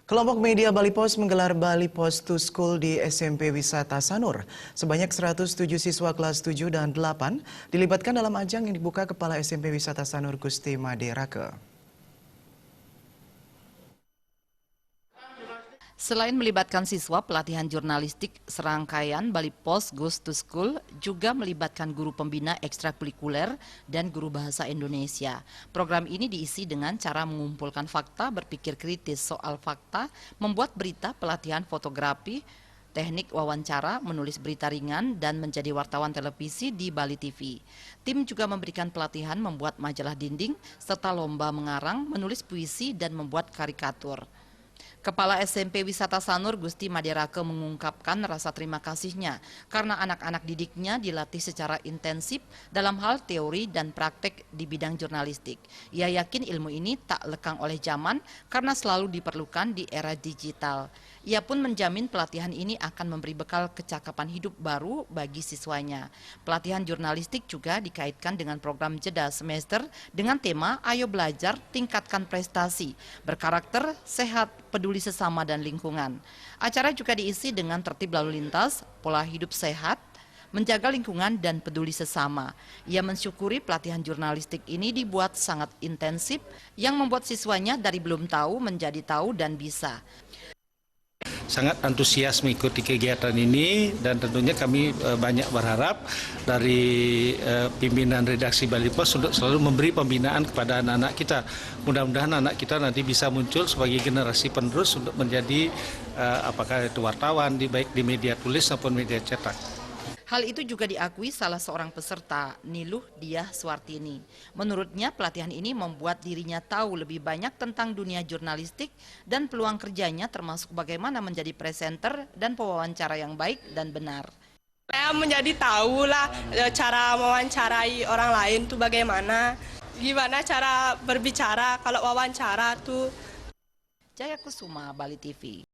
Kelompok media Bali Post menggelar Bali Post to School di SMP Wisata Sanur. Sebanyak 107 siswa kelas 7 dan 8 dilibatkan dalam ajang yang dibuka Kepala SMP Wisata Sanur Gusti Maderake. Selain melibatkan siswa, pelatihan jurnalistik serangkaian Bali Post Goes to School juga melibatkan guru pembina ekstrakurikuler dan guru bahasa Indonesia. Program ini diisi dengan cara mengumpulkan fakta, berpikir kritis soal fakta, membuat berita, pelatihan fotografi, teknik wawancara, menulis berita ringan, dan menjadi wartawan televisi di Bali TV. Tim juga memberikan pelatihan membuat majalah dinding, serta lomba mengarang, menulis puisi, dan membuat karikatur. Kepala SMP Wisata Sanur Gusti Maderake mengungkapkan rasa terima kasihnya karena anak-anak didiknya dilatih secara intensif dalam hal teori dan praktek di bidang jurnalistik. Ia yakin ilmu ini tak lekang oleh zaman karena selalu diperlukan di era digital. Ia pun menjamin pelatihan ini akan memberi bekal kecakapan hidup baru bagi siswanya. Pelatihan jurnalistik juga dikaitkan dengan program jeda semester dengan tema Ayo Belajar, Tingkatkan Prestasi, Berkarakter, Sehat, Peduli Sesama dan Lingkungan. Acara juga diisi dengan tertib lalu lintas, pola hidup sehat, menjaga lingkungan dan peduli sesama. Ia mensyukuri pelatihan jurnalistik ini dibuat sangat intensif yang membuat siswanya dari belum tahu menjadi tahu dan bisa. Sangat antusias mengikuti kegiatan ini dan tentunya kami banyak berharap dari pimpinan redaksi Bali Post untuk selalu memberi pembinaan kepada anak-anak kita. Mudah-mudahan anak kita nanti bisa muncul sebagai generasi penerus untuk menjadi apakah itu wartawan baik di media tulis maupun media cetak. Hal itu juga diakui salah seorang peserta, Niluh Diah Swartini. Menurutnya pelatihan ini membuat dirinya tahu lebih banyak tentang dunia jurnalistik dan peluang kerjanya termasuk bagaimana menjadi presenter dan pewawancara yang baik dan benar. Saya menjadi tahu lah cara mewawancarai orang lain tuh bagaimana, gimana cara berbicara kalau wawancara tuh. Jaya Kusuma, Bali TV.